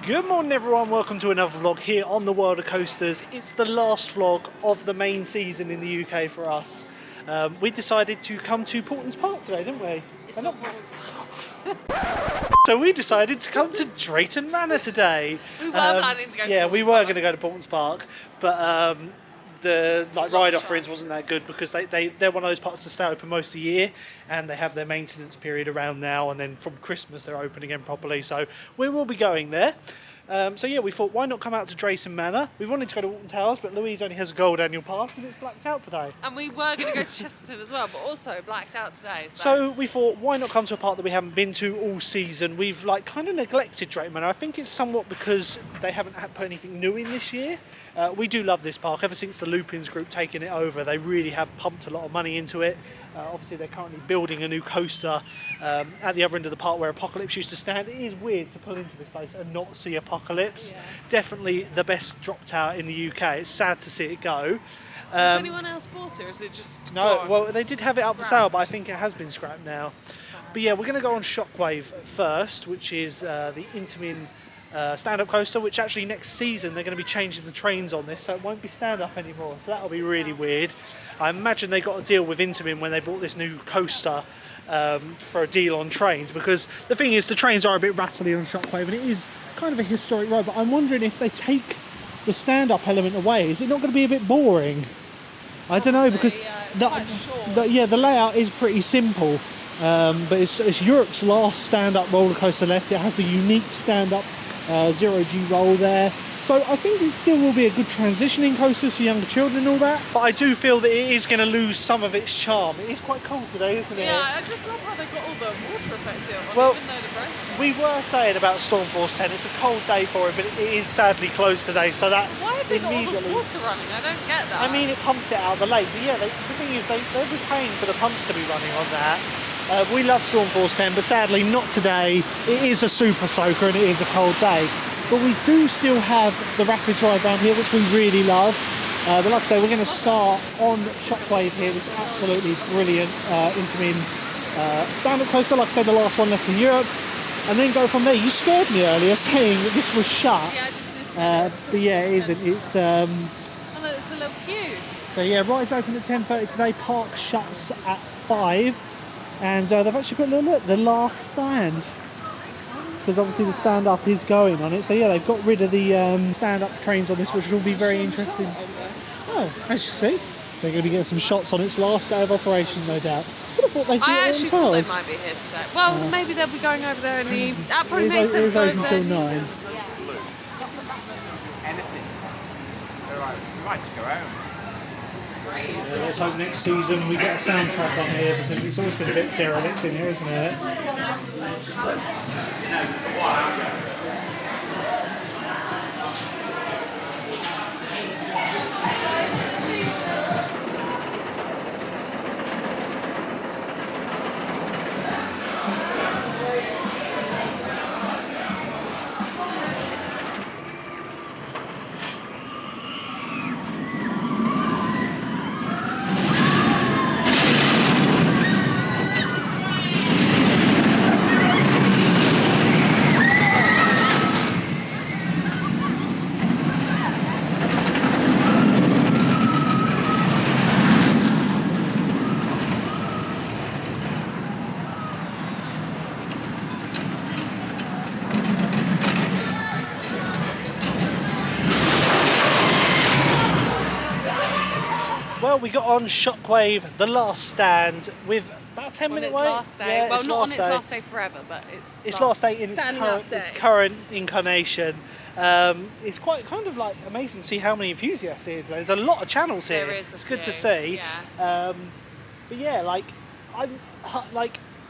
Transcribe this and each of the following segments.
Good morning everyone, welcome to another vlog here on the World of Coasters. It's the last vlog of the main season in the UK for us. We decided to come to Portland's Park today, didn't we? It's not Portland's Park. So we decided to come to Drayton Manor today. We were planning to go to Yeah, we were Park. going to go to Portland's Park, but the ride offerings wasn't that good because they're one of those parks that stay open most of the year and they have their maintenance period around now, and then from Christmas they're open again properly, so we will be going there. So yeah, we thought why not come out to Drayton Manor. We wanted to go to Alton Towers, but Louise only has a gold annual pass and it's blacked out today. And we were going to go to Chesterton as well, but also blacked out today. So we thought why not come to a park that we haven't been to all season. We've kind of neglected Drayton Manor. I think it's somewhat because they haven't put anything new in this year. We do love this park. Ever since the Lupins group taking it over, they really have pumped a lot of money into it. Obviously they're currently building a new coaster at the other end of the park where Apocalypse used to stand. It is weird to pull into this place and not see Apocalypse. Yeah. Definitely the best drop tower in the UK. It's sad to see it go. Has anyone else bought it, or is it just No, gone? well they did have it up for sale, but I think it has been scrapped now. But yeah, we're going to go on Shockwave first, which is the Intamin stand-up coaster, which actually next season they're going to be changing the trains on this, so it won't be stand-up anymore, so that'll be really weird. I imagine they got a deal with Intamin when they bought this new coaster for a deal on trains, because the thing is the trains are a bit rattly on Shockwave and it is kind of a historic ride, but I'm wondering if they take the stand-up element away, is it not going to be a bit boring? I don't know, because the layout is pretty simple, but it's Europe's last stand-up roller coaster left. It has the unique stand-up zero-G roll there. So I think it still will be a good transitioning coaster for younger children and all that. But I do feel that it is going to lose some of its charm. It is quite cold today, isn't it? Yeah, I just love how they got all the water effects here on, well, even though they're broken. We were saying about Storm Force 10, it's a cold day for it, but it is sadly closed today, so that Why have they got all the water running? I don't get that. I mean, it pumps it out of the lake, but yeah, the thing is, they'll be paying for the pumps to be running on that. We love Storm Force 10, but sadly not today. It is a super soaker and it is a cold day. But we do still have the Rapids ride down here, which we really love. But like I say, we're going to start on Shockwave here, this absolutely brilliant Intamin stand-up coaster. Like I said, the last one left in Europe. And then go from there. You scared me earlier saying that this was shut. Yeah, but yeah, it isn't. It's oh, look, it's a little queue. So yeah, rides open at 10:30 today. Park shuts at 5. And they've actually put, look, the last stand. Because obviously the stand-up is going on it. So yeah, they've got rid of the stand-up trains on this, which will be very interesting. Oh, as you see, they're going to be getting some shots on its last day of operation, no doubt. But I thought they'd I actually thought they might be here today. Well, maybe they'll be going over there in the evening. That probably makes sense. It is open until 9. Anything. Alright, we might just go home. Yeah, let's hope next season we get a soundtrack on here, because it's always been a bit derelict in here, isn't it? Well, we got on Shockwave, the last stand, with about a 10-minute wait. Last day. Yeah, well, not on its day. last day forever, but it's last day in its current incarnation. It's quite kind of like amazing to see how many enthusiasts here. There's a lot of channels here. There is. It's good to see. Yeah. But yeah,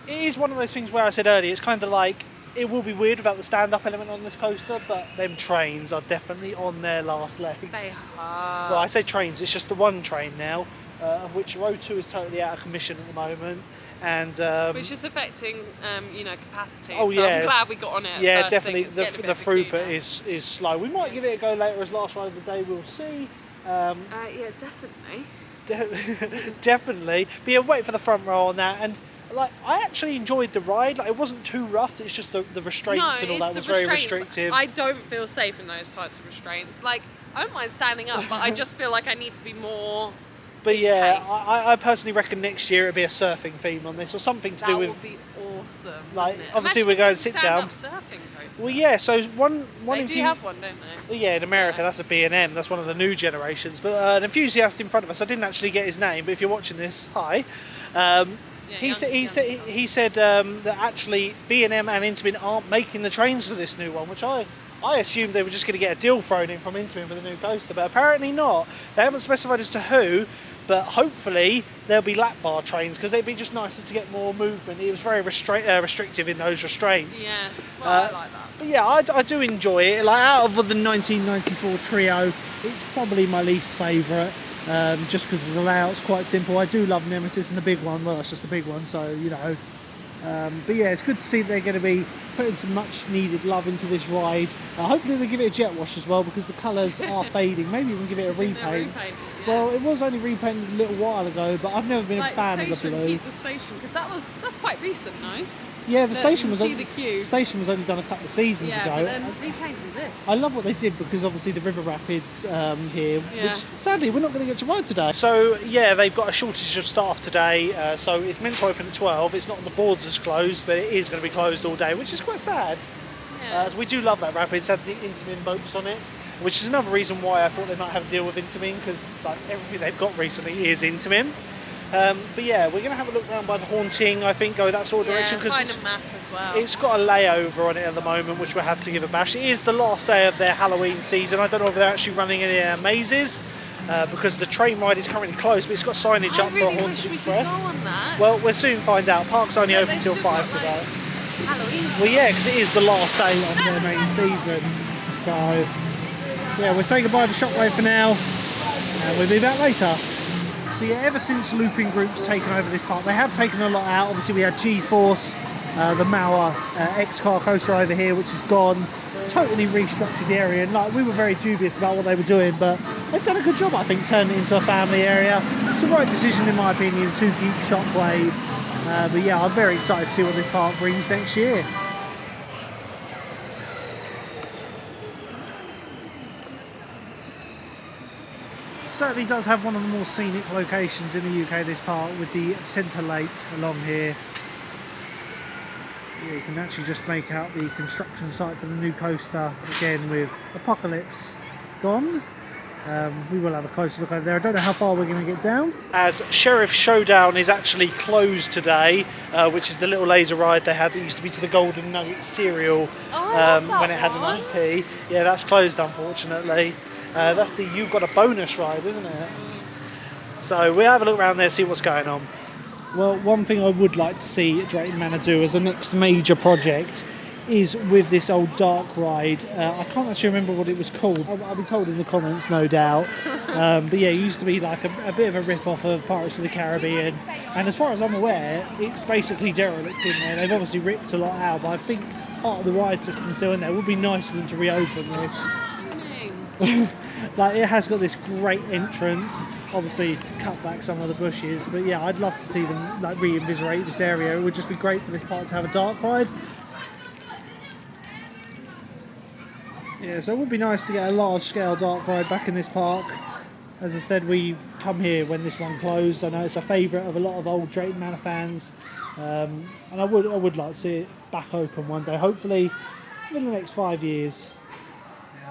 it is one of those things where I said earlier, it's kind of like, it will be weird without the stand-up element on this coaster, but them trains are definitely on their last legs. They are. Well, I say trains, it's just the one train now, of which row 2 is totally out of commission at the moment. And which is affecting, capacity. Oh, so yeah. I'm glad we got on it. Yeah, first definitely. thing. The throughput is slow. We might give it a go later as last ride of the day. We'll see. Yeah, definitely. Definitely. But yeah, wait for the front row on that. And like I actually enjoyed the ride. Like, it wasn't too rough. It's just the restraints No, and all that it's was the very restraints. restrictive. I don't feel safe in those types of restraints. Like, I don't mind standing up, but I just feel like I need to be more. But yeah, encased. I personally reckon next year it'll be a surfing theme on this, or something to That do with. would be awesome. Like, wouldn't it? obviously Imagine we're going if to sit stand down. Up surfing coaster. Well, yeah. So one They do have one, don't they? Yeah, in America, Yeah. that's a B&M. That's one of the new generations. But an enthusiast in front of us, I didn't actually get his name, but if you're watching this, hi. Yeah, He said that actually B&M and Intamin aren't making the trains for this new one, which I assumed they were just going to get a deal thrown in from Intamin for the new coaster, but apparently not. They haven't specified as to who, but hopefully there'll be lap bar trains because it'd be just nicer to get more movement. It was very restrictive in those restraints. Yeah, well, I like that. But yeah, I do enjoy it. Like, out of the 1994 trio, it's probably my least favourite. Just because the layout's quite simple. I do love Nemesis and the big one. Well, it's just the big one, so you know. But yeah, it's good to see they're going to be putting some much needed love into this ride. Hopefully they give it a jet wash as well because the colours are fading. Maybe even give it a repaint. Well, it was only repainted a little while ago, but I've never been a fan of the blue. The station, because that's quite recent, no? Yeah, the station was see the queue. station was only done a couple of seasons Yeah, ago. but then repainted this. I love what they did because obviously the river rapids here, Yeah. which sadly we're not going to get to ride today. So yeah, they've got a shortage of staff today, so it's meant to open at 12. It's not on the boards as closed, but it is going to be closed all day, which is quite sad. Yeah. We do love that rapids, had the Intamin boats on it, which is another reason why I thought they might have a deal with Intamin because like everything they've got recently is Intamin. But yeah, we're going to have a look around by the Haunting, I think, go that sort of direction because find a map as well. it's got a layover on it at the moment, which we'll have to give a bash. It is the last day of their Halloween season. I don't know if they're actually running any mazes because the train ride is currently closed, but it's got signage up for really Haunted wish we could Express. go on that. Well, we'll soon find out. Park's only But open they've till still 5 got, today. Halloween. Well, yeah, because it is the last day of their main season. So, yeah, we'll say goodbye to Shockwave for now, and we'll be back later. So yeah, ever since Looping Group's taken over this park, they have taken a lot out. Obviously we had G-Force, the Mauer X-Car coaster over here, which is gone. Totally restructured the area, and like we were very dubious about what they were doing, but they've done a good job, I think, turning it into a family area. It's the right decision, in my opinion, to keep Shockwave. But yeah, I'm very excited to see what this park brings next year. Certainly does have one of the more scenic locations in the UK, this park, with the centre lake along here. Yeah, you can actually just make out the construction site for the new coaster again with Apocalypse gone. We will have a closer look over there. I don't know how far we're going to get down. As Sheriff Showdown is actually closed today, which is the little laser ride they had that used to be to the Golden Nugget cereal when it had an IP. Yeah, that's closed unfortunately. That's the You Got a Bonus ride, isn't it? So we'll have a look around there, see what's going on. Well, one thing I would like to see Drayton Manor do as a next major project is with this old dark ride. I can't actually remember what it was called. I'll be told in the comments, no doubt. But yeah, it used to be like a bit of a rip-off of Pirates of the Caribbean. And as far as I'm aware, it's basically derelict in there. They've obviously ripped a lot out, but I think part of the ride system's still in there. It would be nice for them to reopen this. Like, it has got this great entrance, obviously cut back some of the bushes, but yeah, I'd love to see them like reinvigorate this area. It would just be great for this park to have a dark ride. Yeah, so it would be nice to get a large scale dark ride back in this park. As I said, we come here when this one closed. I know it's a favourite of a lot of old Drayton Manor fans, and I would like to see it back open one day, hopefully within the next 5 years.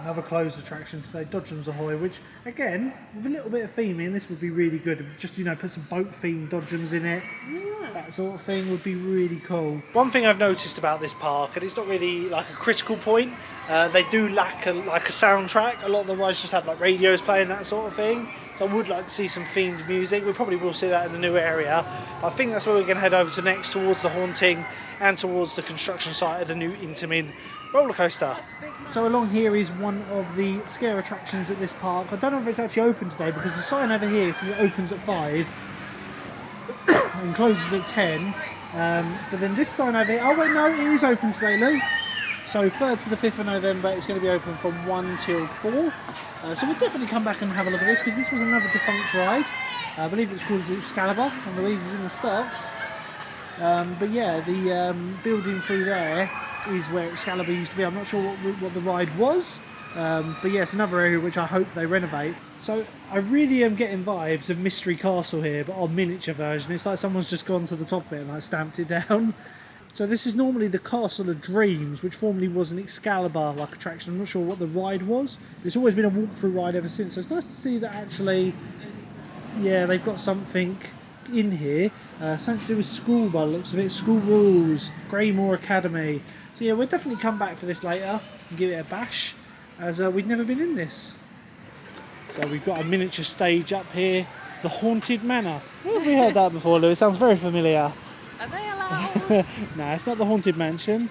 Another closed attraction today, Dodgems Ahoy, which again, with a little bit of theming, this would be really good. Just, you know, put some boat themed Dodgems in it. Yeah. That sort of thing would be really cool. One thing I've noticed about this park, and it's not really like a critical point, they do lack a soundtrack. A lot of the rides just have like radios playing, that sort of thing. So I would like to see some themed music. We probably will see that in the new area. I think that's where we're going to head over to next, towards the Haunting and towards the construction site of the new Intamin roller coaster. So along here is one of the scare attractions at this park. I don't know if it's actually open today because the sign over here says it opens at 5 and closes at 10. But then this sign over here, oh wait, no, it is open today, Lou. So 3rd to the 5th of November, it's going to be open from 1 till 4. So we'll definitely come back and have a look at this because this was another defunct ride. I believe it's called Excalibur, and Louise is in the stocks. But yeah, the building through there is where Excalibur used to be. I'm not sure what the ride was, but yeah, it's another area which I hope they renovate. So I really am getting vibes of Mystery Castle here, but on miniature version. It's like someone's just gone to the top of it and like stamped it down. So this is normally the Castle of Dreams, which formerly was an Excalibur like attraction. I'm not sure what the ride was, but it's always been a walkthrough ride ever since. So it's nice to see that actually, yeah, they've got something in here. Something to do with school by the looks of it. School rules, Greymore Academy. So yeah, we'll definitely come back for this later and give it a bash, as we'd never been in this. So we've got a miniature stage up here, the Haunted Manor. Where have we heard that before, Lou? It sounds very familiar. Are they allowed? No, it's not the Haunted Mansion.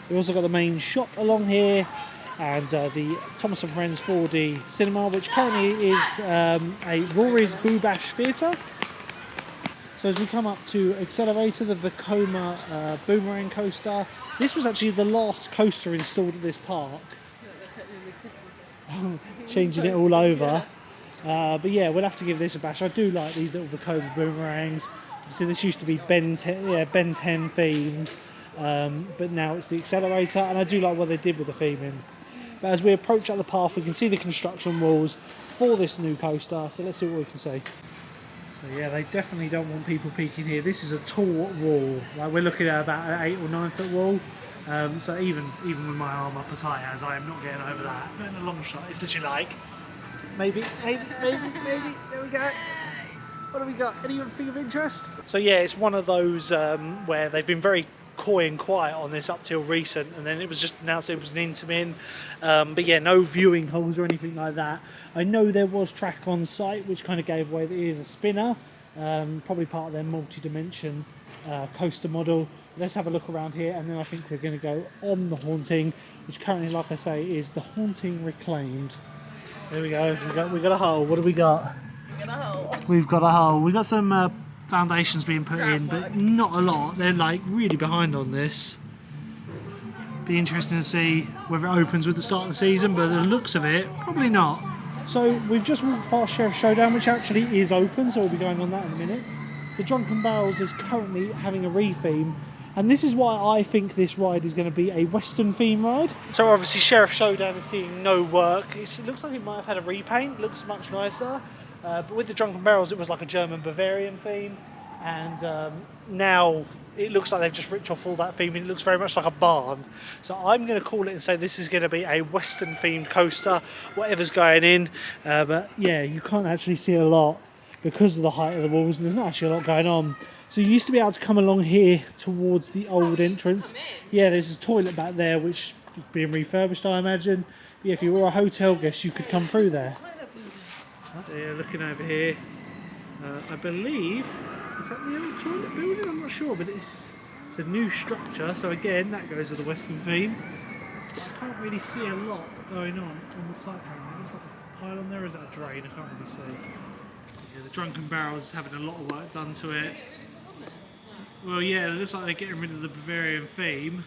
We've also got the main shop along here, and the Thomas and Friends 4D cinema, which currently is a Rory's Boo Bash Theatre. So as we come up to Accelerator, the Vekoma boomerang coaster. This was actually the last coaster installed at this park. Changing it all over. But yeah, we'll have to give this a bash. I do like these little Vekoma boomerangs. Obviously this used to be Ben 10 themed, but now it's the Accelerator, and I do like what they did with the theming. But as we approach up the path, we can see the construction walls for this new coaster, so let's see what we can see. So yeah, they definitely don't want people peeking here. This is a tall wall. Like, we're looking at about an 8 or 9 foot wall. So even with my arm up as high as, I am not getting over that. But in a long shot, it's literally like, maybe, there we go. What have we got? Anything of interest? So yeah, it's one of those where they've been very coy and quiet on this up till recent, and then it was just announced it was an Intamin. But yeah, no viewing holes or anything like that. I know there was track on site, which kind of gave away that it is a spinner. Probably part of their multi-dimension coaster model. Let's have a look around here, and then I think we're going to go on the Haunting, which currently, like I say, is the Haunting Reclaimed. There we go. We got a hole. What do we got? We've got a hole. We've got some foundations being put in, but not a lot. They're like really behind on this. Be interesting to see whether it opens with the start of the season, but the looks of it, probably not. So we've just walked past Sheriff Showdown, which actually is open, so we'll be going on that in a minute. The Drunken Barrels is currently having a re-theme, and this is why I think this ride is going to be a Western theme ride. So obviously Sheriff Showdown is seeing no work. It looks like it might have had a repaint. It looks much nicer. But with the Drunken Barrels, it was like a German Bavarian theme, and now it looks like they've just ripped off all that theme, and it looks very much like a barn. So I'm going to call it and say this is going to be a Western themed coaster, whatever's going in. But yeah, you can't actually see a lot because of the height of the walls, and there's not actually a lot going on. So you used to be able to come along here towards the old entrance. Yeah, there's a toilet back there which is being refurbished, I imagine. But yeah, if you were a hotel guest, you could come through there. So yeah, looking over here, I believe, is that the old toilet building? I'm not sure, but it's a new structure, so again, that goes with the Western theme. I can't really see a lot going on the site currently. It looks like a pylon there, or is that a drain? I can't really see. Yeah, the Drunken Barrels is having a lot of work done to it. Well, yeah, it looks like they're getting rid of the Bavarian theme.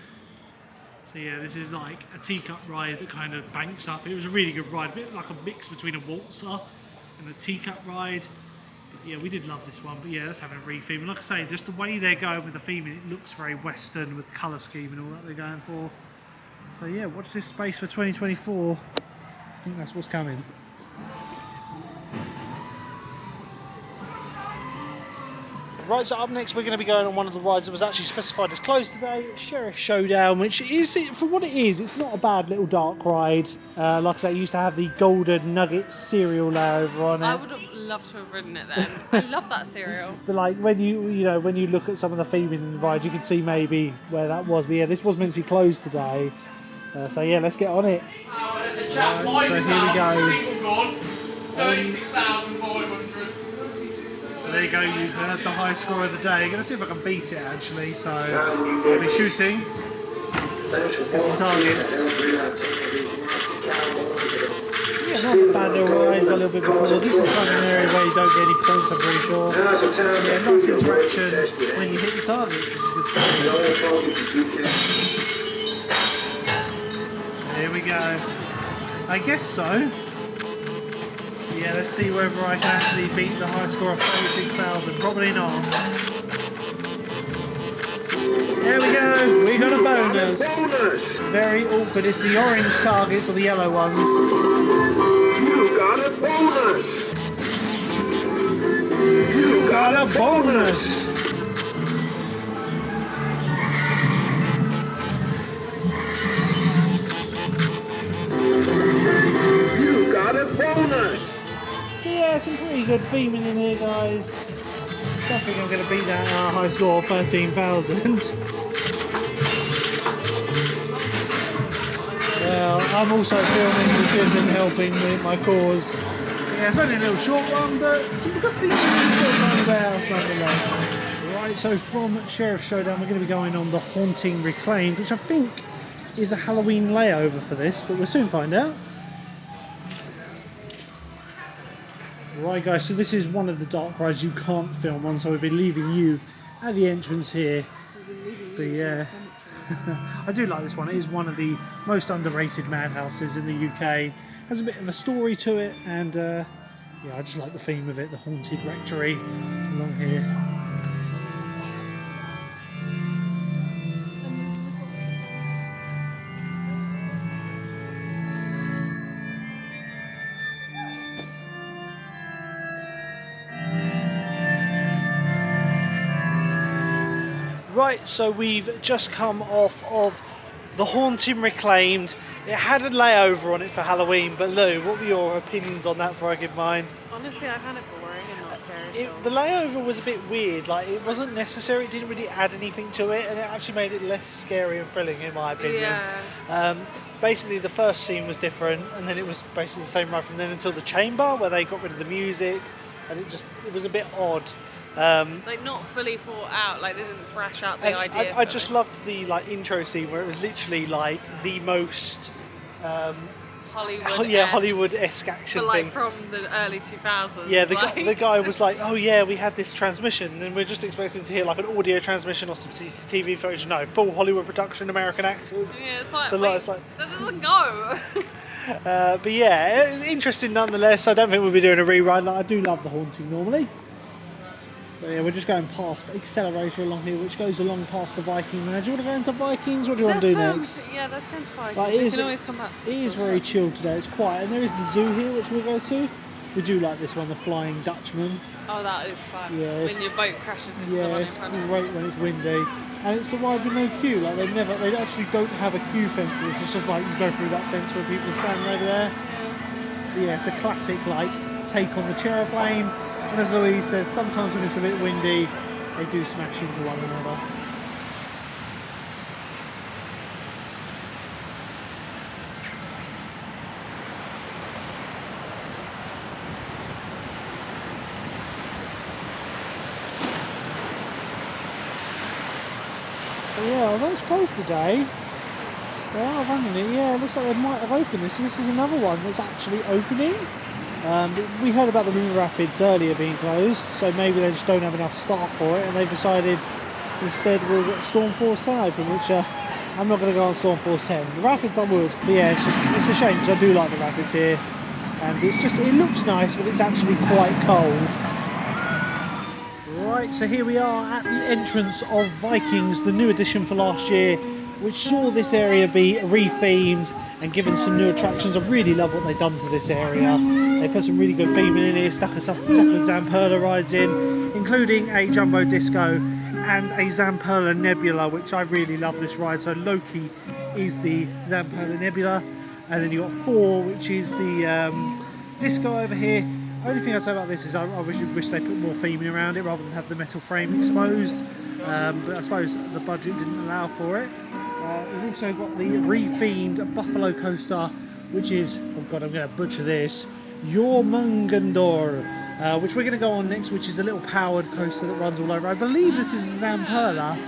So yeah, this is like a teacup ride that kind of banks up. It was a really good ride, a bit like a mix between a waltzer and a teacup ride. But yeah, we did love this one, but yeah, that's having a re-theme. And like I say, just the way they're going with the theme, it looks very Western with the colour scheme and all that they're going for. So yeah, watch this space for 2024. I think that's what's coming. Right, so up next we're going to be going on one of the rides that was actually specified as closed today, Sheriff Showdown, which is, for what it is, it's not a bad little dark ride. Like I say, it used to have the golden nugget cereal layer over on it. I would have loved to have ridden it then. I love that cereal. But like when you look at some of the theming in the ride, you can see maybe where that was. But yeah, this was meant to be closed today. So yeah, let's get on it. So here we go. 36,500. So there you go, you heard the high score of the day. I'm going to see if I can beat it actually, so I'll be shooting. Let's get some targets. Yeah, not a bad little ride, got a little bit before. This is kind of an area where you don't get any points, I'm pretty sure. Yeah, nice interaction when you hit the targets, which is good to see. Here we go. I guess so. Yeah, let's see whether I can actually beat the high score of 36,000. Probably not. There we go, we got a bonus. Very awkward, it's the orange targets or the yellow ones. You got a bonus. You got a bonus. You got a bonus. So yeah, some pretty good theming in here, guys. Don't think I'm going to beat that high score of 13,000. Well, I'm also filming, which isn't helping with my cause. Yeah, it's only a little short one, but some good theming in this little tiny warehouse nonetheless. Right, so from Sheriff Showdown, we're going to be going on the Haunting Reclaimed, which I think is a Halloween layover for this, but we'll soon find out. Right guys, so this is one of the dark rides you can't film on, so we'll be leaving you at the entrance here. But yeah, I do like this one. It is one of the most underrated madhouses in the UK. Has a bit of a story to it, and yeah, I just like the theme of it, the haunted rectory along here. Right, so we've just come off of the Haunting Reclaimed. It had a layover on it for Halloween, but Lou, what were your opinions on that before I give mine? Honestly, I found it boring and not scary at all. The layover was a bit weird, like it wasn't necessary, it didn't really add anything to it, and it actually made it less scary and thrilling in my opinion. Yeah. Basically the first scene was different, and then it was basically the same right from then until the chamber, where they got rid of the music, and it was a bit odd. Like not fully thought out, like they didn't thrash out the idea. I just loved the like intro scene where it was literally like the most Hollywood-esque action but like thing. from the early 2000s. Yeah, like... the guy was like, oh yeah, we had this transmission, and we're just expecting to hear like an audio transmission or some CCTV footage. No, full Hollywood production, American actors. Yeah, it's like, It's like that doesn't go. but yeah, interesting nonetheless. I don't think we'll be doing a reride. Like I do love the Haunting normally. But yeah, we're just going past Accelerator along here, which goes along past the Viking Manor. Do you want to go into Vikings? What do you want to do next? Yeah, let's go into Vikings. Like, We can always come back to it this is one. very chilled today. It's quiet, and there is the zoo here, which we'll go to. We do like this one, the Flying Dutchman. Oh, that is fun. Yeah, when your boat crashes into the one in it's front of you. great when it's windy, and it's the ride with no queue. Like they actually don't have a queue fence in this. It's just like you go through that fence where people are standing over there. But yeah, it's a classic like take on the chairplane. And as Louise says, sometimes when it's a bit windy, they do smash into one another. So yeah, although it's closed today, they are running it. Yeah, it looks like they might have opened this. This is another one that's actually opening. We heard about the River Rapids earlier being closed, so maybe they just don't have enough staff for it, and they've decided instead we'll get Storm Force 10 open, which I'm not going to go on Storm Force 10. The Rapids I would, but yeah, it's a shame because I do like the Rapids here, and it looks nice, but it's actually quite cold. Right, so here we are at the entrance of Vikings, the new edition for last year, which saw this area be rethemed and given some new attractions. I really love what they've done to this area. They put some really good theming in here, stuck us up a couple of Zamperla rides in, including a Jumbo Disco and a Zamperla Nebula, which I really love this ride. So Loki is the Zamperla Nebula, and then you've got 4, which is the Disco over here. Only thing I'd say about this is I wish they put more theming around it rather than have the metal frame exposed, but I suppose the budget didn't allow for it. We've also got the rethemed Buffalo Coaster, which is, oh god, I'm going to butcher this, Jormungandor, which we're going to go on next, which is a little powered coaster that runs all over. I believe this is a Zamperla.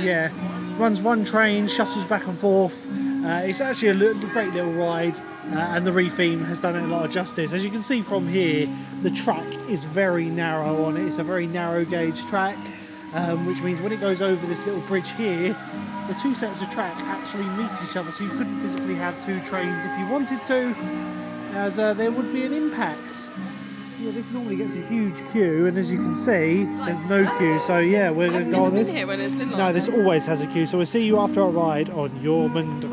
Yeah, runs one train, shuttles back and forth. It's actually a great little ride, and the retheme has done it a lot of justice. As you can see from here, the track is very narrow on it. It's a very narrow gauge track, which means when it goes over this little bridge here, the 2 sets of track actually meet each other, so you couldn't physically have 2 trains if you wanted to, as there would be an impact. Yeah, this normally gets a huge queue, and as you can see, there's no queue. So yeah, we're going to go on this. Here when it's been No, this always has a queue. So we'll see you after our ride on Yormand.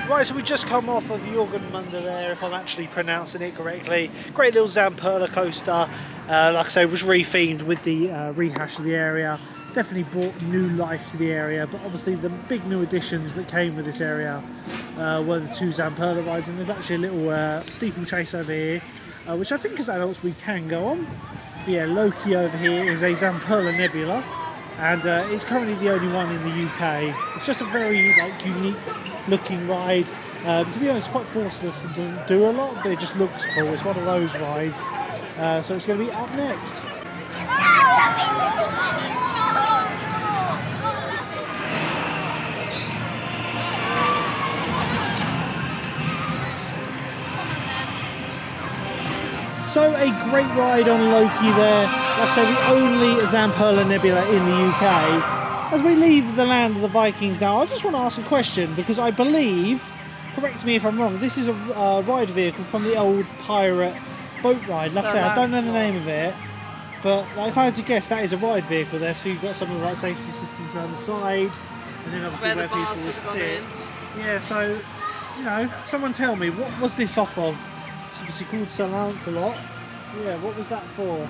Right, so we just come off of Jorgenmunder there, if I'm actually pronouncing it correctly. Great little Zamperla coaster. Like I say, it was rethemed with the rehash of the area. Definitely brought new life to the area, but obviously the big new additions that came with this area were the 2 Zamperla rides, and there's actually a little steeplechase over here, which I think as adults we can go on. But yeah, Loki over here is a Zamperla Nebula, and it's currently the only one in the UK. It's just a very unique looking ride. To be honest, quite forceless and doesn't do a lot, but it just looks cool. It's one of those rides. So it's going to be up next. So a great ride on Loki there. Like I say, the only Zamperla Nebula in the UK. As we leave the land of the Vikings now, I just want to ask a question, because I believe, correct me if I'm wrong, this is a ride vehicle from the old pirate boat ride. Like I say, I don't know the name of it, but if I had to guess, that is a ride vehicle there. So you've got some of the safety systems around the side, and then obviously where people would sit. Yeah, so, someone tell me, what was this off of? It's obviously called Sir Lancelot. Yeah, what was that for?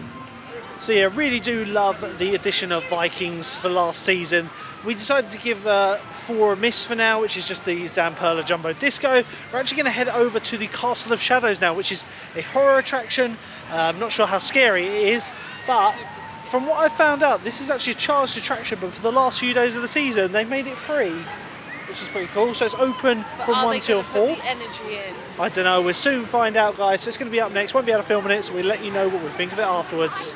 So yeah, really do love the addition of Vikings for last season. We decided to give 4 a miss for now, which is just the Zamperla Jumbo Disco. We're actually going to head over to the Castle of Shadows now, which is a horror attraction. I'm not sure how scary it is, but from what I found out, this is actually a charged attraction, but for the last few days of the season, they made it free, which is pretty cool. So it's open from 1 till 4. Put the energy in? I don't know, we'll soon find out, guys. So it's going to be up next. Won't be able to film on it, so we'll let you know what we think of it afterwards.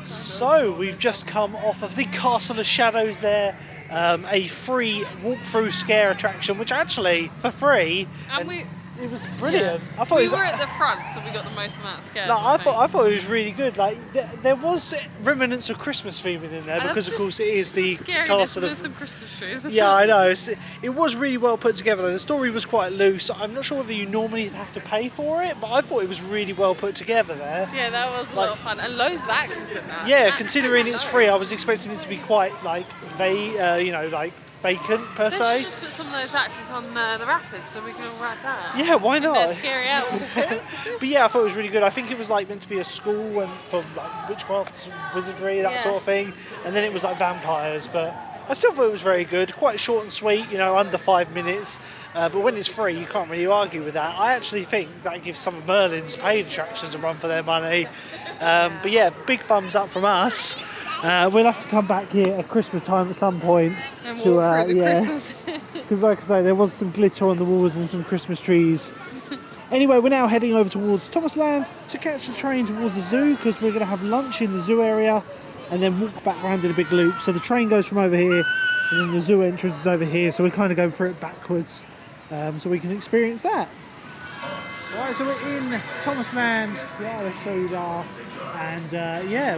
So we've just come off of the Castle of Shadows there, a free walk-through scare attraction, which actually for free, And it was brilliant. Yeah. I thought we it was, were at the front, so we got the most amount of scares. I thought it was really good. Like there was remnants of Christmas theming in there, because of course it is the castle of some Christmas trees. Yeah, I know. It was really well put together. The story was quite loose. I'm not sure whether you normally have to pay for it, but I thought it was really well put together there. Yeah, that was a lot of fun, and loads of actors in that. Yeah, considering it's free, I was expecting it to be quite vacant per se. They should just put some of those actors on the rapids so we can all ride that. Yeah, why not? They're scary outfits. But yeah, I thought it was really good. I think it was meant to be a school and for witchcraft, wizardry, that sort of thing. And then it was vampires, but I still thought it was very good. Quite short and sweet, under 5 minutes. But when it's free, you can't really argue with that. I actually think that gives some of Merlin's paid attractions a run for their money. But yeah, big thumbs up from us. We'll have to come back here at Christmas time at some point And to walk through the Christmas. because like I say, there was some glitter on the walls and some Christmas trees. Anyway, we're now heading over towards Thomasland to catch the train towards the zoo, because we're going to have lunch in the zoo area and then walk back around in a big loop. So the train goes from over here, and then the zoo entrance is over here, so we're kind of going through it backwards, so we can experience that. Right, so we're in Thomasland, the Irish Soda, and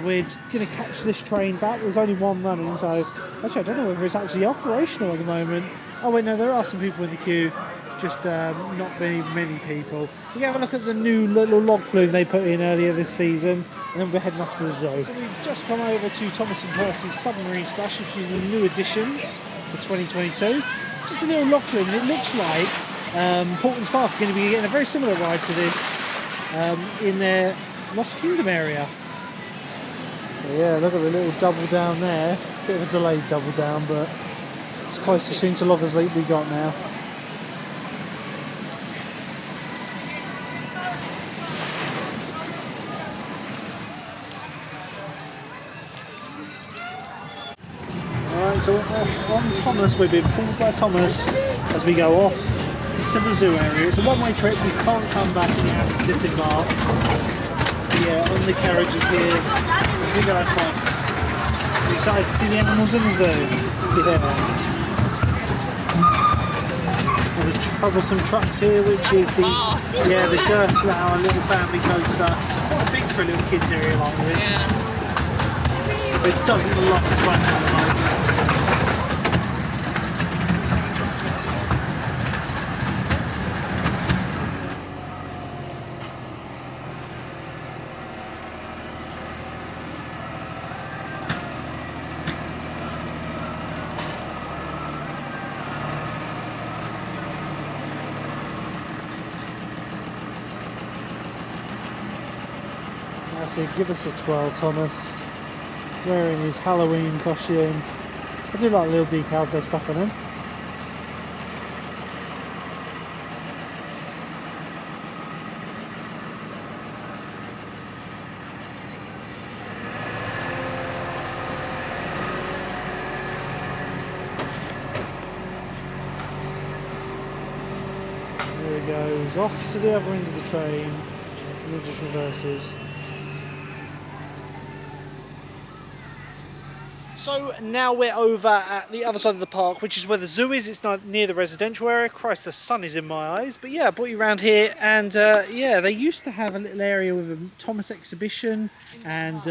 we're going to catch this train back. There's only one running, so actually I don't know whether it's actually operational at the moment. Oh wait, no, there are some people in the queue, just not very many people. We're going to have a look at the new little log flume they put in earlier this season, and then we're heading off to the zoo. So we've just come over to Thomas and Percy's Submarine Splash, which was a new addition for 2022. Just a little log flume, and it looks like Portland Spark are going to be getting a very similar ride to this in their Lost Kingdom area. So yeah, look at the little double down there. Bit of a delayed double down, but it's the closest thing to Loggers Leap we got now. Right, so we're off on Thomas. We've been pulled by Thomas as we go off to the zoo area. It's a one-way trip. You can't come back and you have to disembark. Yeah, on the carriages here as we go across. I'm excited to see the animals in the zoo. Yeah. And the troublesome trucks here, which is the the Gerstlauer little family coaster. Quite big for a little kids area like this. Yeah. But it doesn't look like it's running at the moment. I said, give us a twirl, Thomas. Wearing his Halloween costume. I do like the little decals they stuck on him. There he goes, off to the other end of the train, and then just reverses. So now we're over at the other side of the park, which is where the zoo is. It's not near the residential area. Christ, the sun is in my eyes. But yeah, I brought you around here, and yeah, they used to have a little area with a Thomas exhibition and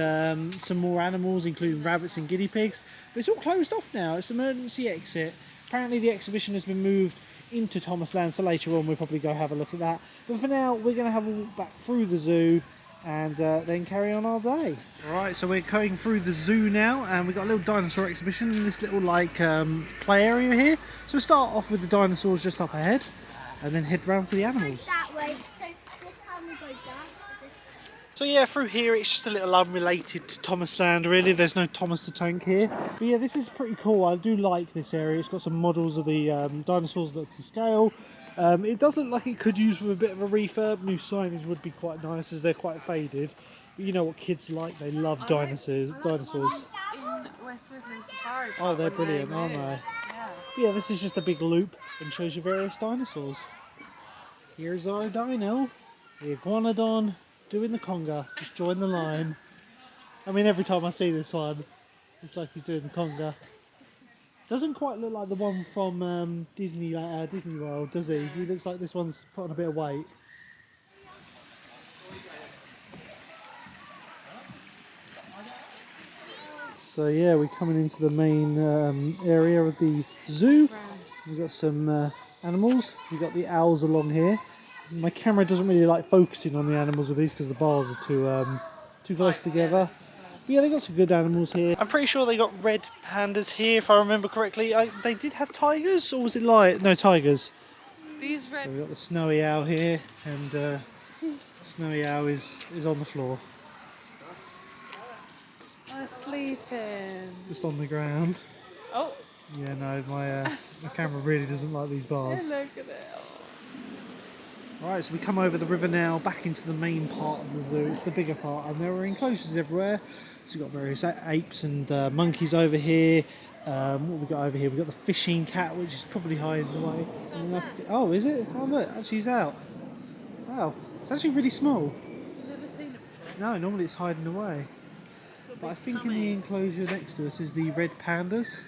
some more animals, including rabbits and guinea pigs. But it's all closed off now. It's an emergency exit. Apparently the exhibition has been moved into Thomas Land, so later on we'll probably go have a look at that. But for now, we're going to have a walk back through the zoo and then carry on our day. Alright, so we're going through the zoo now, and we've got a little dinosaur exhibition in this little like play area here. So we'll start off with the dinosaurs just up ahead, and then head round to the animals. That way. So this time we go down. So yeah, through here it's just a little unrelated to Thomas Land really. There's no Thomas the Tank here. But yeah, this is pretty cool. I do like this area. It's got some models of the dinosaurs that are to scale. It does look like it could use with a bit of a refurb. New signage would be quite nice as they're quite faded. But you know what kids like, they love dinosaurs. In West Midlands Safari Park. Oh, they're brilliant, aren't they? Yeah. But yeah, this is just a big loop and shows you various dinosaurs. Here's our dino, the iguanodon, doing the conga. Just join the line. I mean, every time I see this one, it's like he's doing the conga. Doesn't quite look like the one from Disney World, does he? He looks like this one's put on a bit of weight. So yeah, we're coming into the main area of the zoo. We've got some animals. We've got the owls along here. My camera doesn't really like focusing on the animals with these because the bars are too close together. But yeah, they got some good animals here. I'm pretty sure they got red pandas here, if I remember correctly. They did have tigers, or was it like no tigers? These red. So we've got the snowy owl here, and the snowy owl is on the floor, are sleeping. just on the ground. Oh. Yeah, no, my camera really doesn't like these bars. Look at it. Right, so we come over the river now, back into the main part of the zoo. It's the bigger part, and there are enclosures everywhere. So we've got various apes and monkeys over here. What have we got over here? We've got the fishing cat, which is probably hiding away. Oh, is it? Oh, look, actually he's out. Wow, it's actually really small. I've never seen it before. No, normally it's hiding away. But I think in the enclosure next to us is the red pandas.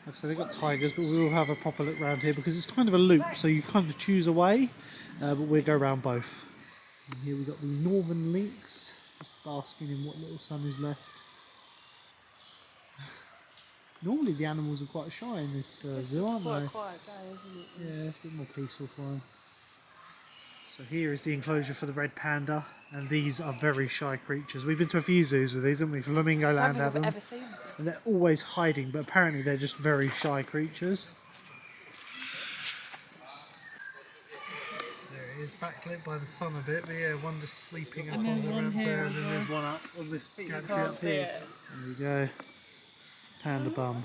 Like I said, they've got tigers, but we will have a proper look around here because it's kind of a loop, so you kind of choose a way, but we'll go around both. And here we've got the northern lynx, just basking in what little sun is left. Normally the animals are quite shy in this zoo, aren't they? It's quite a quiet day, isn't it? Yeah, it's a bit more peaceful for them. So here is the enclosure for the red panda, and these are very shy creatures. We've been to a few zoos with these, haven't we? Flamingo I Land don't have think them. I've ever seen them. And they're always hiding, but apparently they're just very shy creatures. There it is, backlit by the sun a bit, but yeah, one just sleeping up And on there's the one ramp here there, as and then well. there's one up on this But you gantry can't up see here. it. There we go. Panda bum.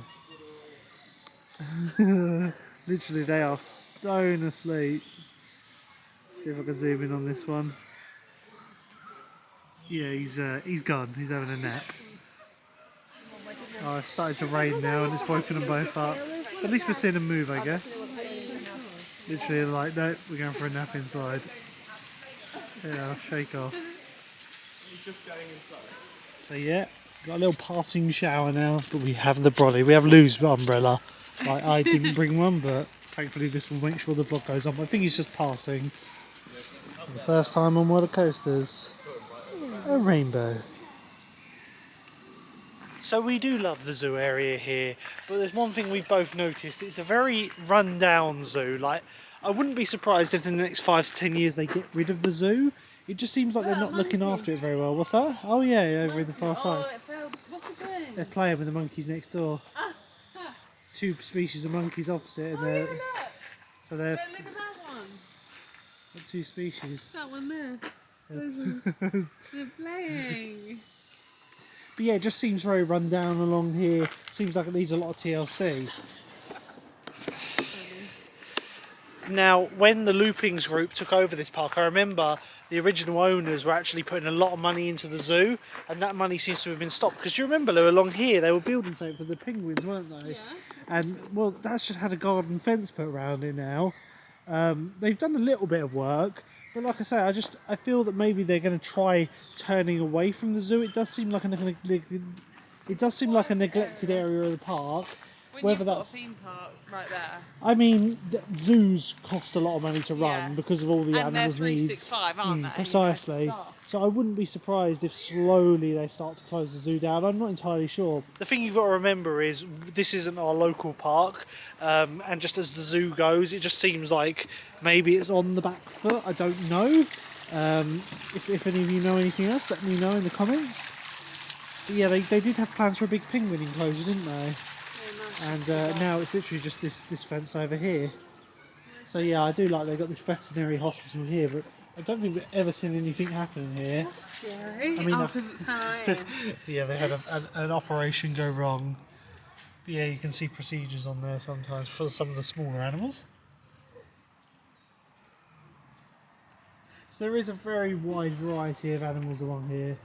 Literally, they are stone asleep. See if I can zoom in on this one. Yeah, he's gone. He's having a nap. Oh, Oh, it's starting to rain now and it's woken them both up. At least we're seeing them move, I guess. Literally like, no, we're going for a nap inside. Yeah, shake off. Just going inside. So yeah, got a little passing shower now, but we have the brolly. We have Lou's umbrella. Like, I didn't bring one, but thankfully this will make sure the vlog goes on. But I think it's just passing. For the first time on roller coasters, a rainbow. So we do love the zoo area here, but there's one thing we've both noticed. It's a very run-down zoo. Like, I wouldn't be surprised if in the next 5 to 10 years they get rid of the zoo. It just seems like they're not looking after it very well. What's that? Oh yeah, over in the far side. What's it doing? They're playing with the monkeys next door. 2 species of monkeys opposite, and they're so they're Look at that one. 2 species. That one there. They're playing. But yeah, it just seems very run down along here. Seems like it needs a lot of TLC. Now, when the Loopings group took over this park, I remember the original owners were actually putting a lot of money into the zoo, and that money seems to have been stopped. Because do you remember, Lou, along here they were building something for the penguins, weren't they? Yeah. And well, that's just had a garden fence put around it now. They've done a little bit of work, but like I say, I feel that maybe they're going to try turning away from the zoo. It does seem like a neglected area of the park. When Whether you've got that's a theme park right there. I mean, zoos cost a lot of money to run Yeah. because of all the And they're animals' needs. 365, aren't they? Precisely. So I wouldn't be surprised if slowly they start to close the zoo down. I'm not entirely sure. The thing you've got to remember is this isn't our local park, and just as the zoo goes, it just seems like maybe it's on the back foot. I don't know. If any of you know anything else, let me know in the comments. But yeah, they did have plans for a big penguin enclosure, didn't they? And now it's literally just this fence over here. So yeah, I do like they've got this veterinary hospital here, but I don't think we've ever seen anything happening here. That's scary. I mean, because it's Halloween. Yeah, they had an operation go wrong. But yeah, you can see procedures on there sometimes for some of the smaller animals. So there is a very wide variety of animals along here.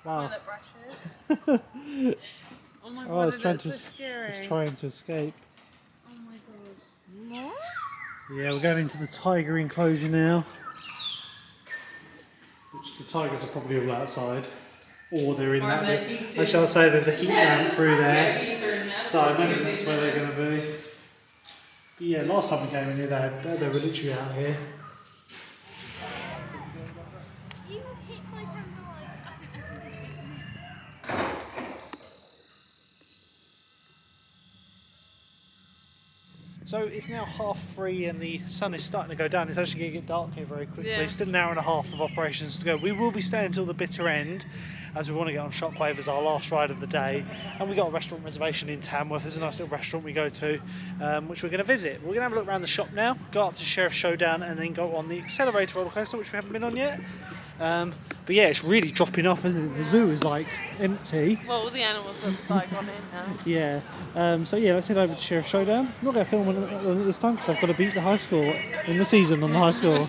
Wow. Minute brushes. Oh my god, it's scary. it's trying to escape. Oh my god. Yeah, we're going into the tiger enclosure now. Which the tigers are probably all outside. Or they're in that bit. I shall say there's a heat lamp through there. So I imagine that's where they're going to be. But yeah, last time we came in here, they were literally out here. You hit my camera like I think that's interesting. So it's now 3:30 and the sun is starting to go down. It's actually going to get dark here very quickly. Yeah. Still an hour and a half of operations to go. We will be staying until the bitter end, as we want to get on Shockwave as our last ride of the day. And we got a restaurant reservation in Tamworth. There's a nice little restaurant we go to, which we're going to visit. We're going to have a look around the shop now, go up to Sheriff Showdown, and then go on the accelerator roller coaster, which we haven't been on yet. But yeah, it's really dropping off, isn't it? The zoo is like empty. Well, all the animals have like gone in now. Yeah. So yeah, let's head over to Sheriff Showdown. I'm not going to film it this time because I've got to beat the high score in the season on the high score.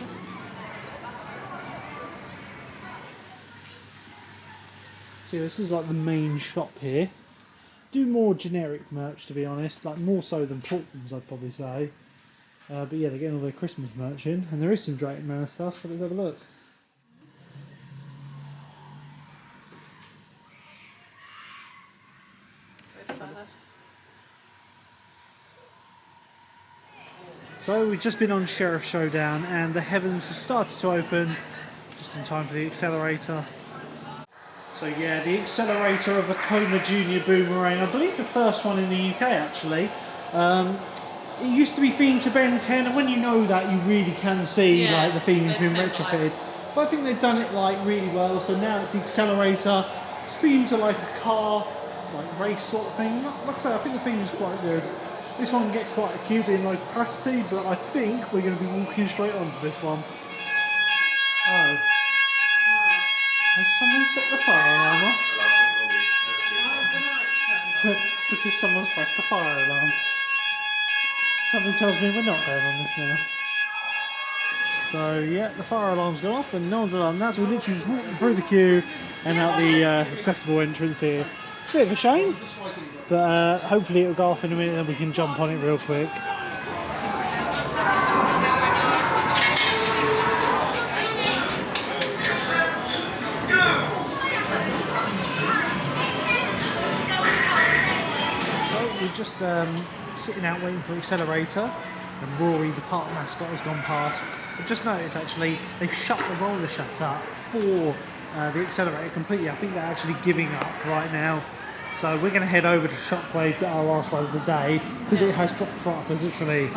So yeah, this is like the main shop here. Do more generic merch, to be honest, like more so than Portland's, I'd probably say. But yeah, they're getting all their Christmas merch in, and there is some Drayton Manor stuff. So let's have a look. So we've just been on Sheriff Showdown and the heavens have started to open just in time for the accelerator. So yeah, the accelerator of a Coma Junior Boomerang, I believe the first one in the UK actually. It used to be themed to Ben 10, and when you know that, you really can see like the theme's been retrofitted. But I think they've done it like really well. So now it's the accelerator. It's themed to like a car, like race sort of thing. Like I say, I think the theme is quite good. This one can get quite acute in low capacity, but I think we're going to be walking straight onto this one. Oh. Has someone set the fire alarm off? Because someone's pressed the fire alarm. Something tells me we're not going on this now. So yeah, the fire alarm's gone off and no one's alarmed that, so we literally just walked through the queue and out the accessible entrance here. Bit of a shame, but hopefully it'll go off in a minute and we can jump on it real quick. So we're just sitting out waiting for accelerator, and Rory, the park mascot, has gone past. I've just noticed actually they've shut the roller shutter for the accelerator completely. I think they're actually giving up right now. So we're going to head over to Shockwave, get our last ride of the day, because it has dropped off. There's literally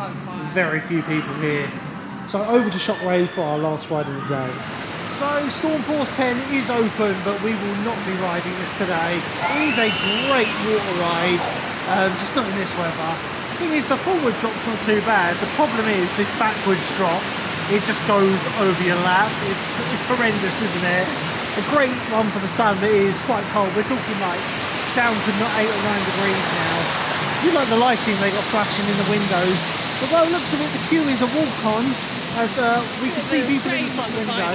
very few people here. So over to Shockwave for our last ride of the day. So Stormforce 10 is open, but we will not be riding this today. It is a great water ride, just not in this weather. The thing is, the forward drop's not too bad. The problem is this backwards drop, it just goes over your lap. It's horrendous, isn't it? A great one for the sun, but it is quite cold. We're talking like down to 8 or 9 degrees now. I do like the lighting they got flashing in the windows. But by the looks of it, the queue is a walk-on, as we can see people in the top window.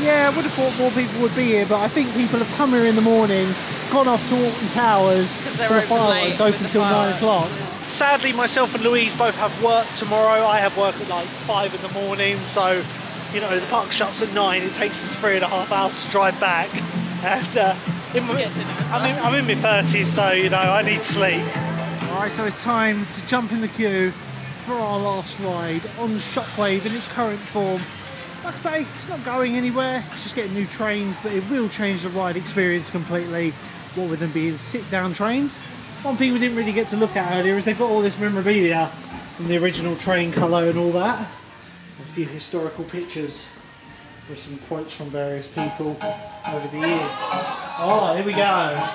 Yeah, I would have thought more people would be here, but I think people have come here in the morning, gone off to Alton Towers for the fireworks, open till 9 o'clock. Sadly, myself and Louise both have work tomorrow. I have work at like 5 in the morning, so you know the park shuts at 9. It takes us 3.5 hours to drive back, and I'm in my 30s, so you know I need sleep. All right, so it's time to jump in the queue for our last ride on Shockwave in its current form. Like I say, it's not going anywhere. It's just getting new trains, but it will change the ride experience completely. What with them being sit-down trains. One thing we didn't really get to look at earlier is they've got all this memorabilia from the original train colour and all that. A few historical pictures with some quotes from various people over the years. Oh, here we go.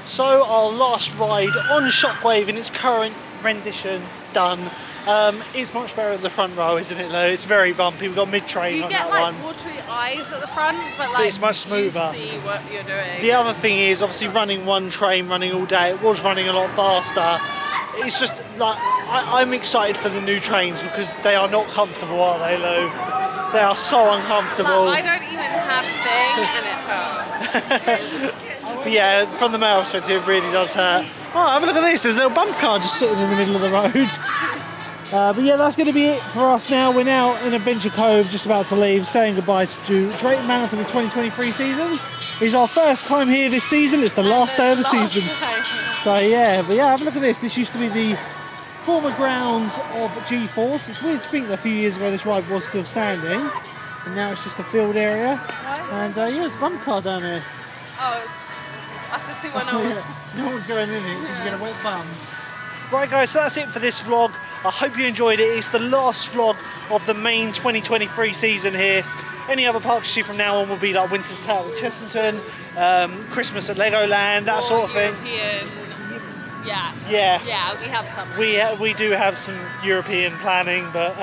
So our last ride on Shockwave in its current rendition done. It's much better at the front row, isn't it, Lou? It's very bumpy. We've got mid-train on that one. You get like watery eyes at the front, but like it's much smoother. You see what you're doing. The other thing is obviously running one train, running all day. It was running a lot faster. It's just like I'm excited for the new trains because they are not comfortable, are they, Lou? They are so uncomfortable. Like, I don't even have a thing, and it hurts. But yeah, from the male perspective, it really does hurt. Oh, have a look at this. There's a little bump car just sitting in the middle of the road. But yeah, that's going to be it for us now. We're now in Adventure Cove, just about to leave, saying goodbye to Drayton Manor for the 2023 season. It's our first time here this season. It's the last day of the season. So yeah, but yeah, have a look at this. This used to be the former grounds of G-Force. It's weird to think that a few years ago this ride was still standing, and now it's just a field area. And yeah, there's a bump car down here. Oh, I can see why no one's... No one's going in it because you get a wet bum. Right guys, so that's it for this vlog. I hope you enjoyed it. It's the last vlog of the main 2023 season here. Any other parks you see from now on will be like Winter's Tale at Chessington, Christmas at Legoland, that sort of thing. Yeah, we have some. We do have some European planning, but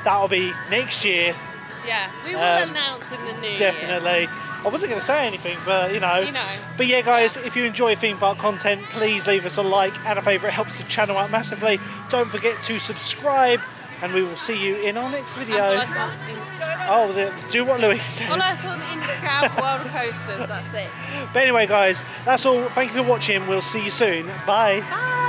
that'll be next year. Yeah, we will announce in the new year. Definitely. I wasn't going to say anything, but you know. But yeah, guys, if you enjoy theme park content, please leave us a like and a favourite. It helps the channel out massively. Don't forget to subscribe, and we will see you in our next video. And follow us on Instagram. Do what Louise says. Follow us on Instagram, World of Coasters. That's it. But anyway, guys, that's all. Thank you for watching. We'll see you soon. Bye. Bye.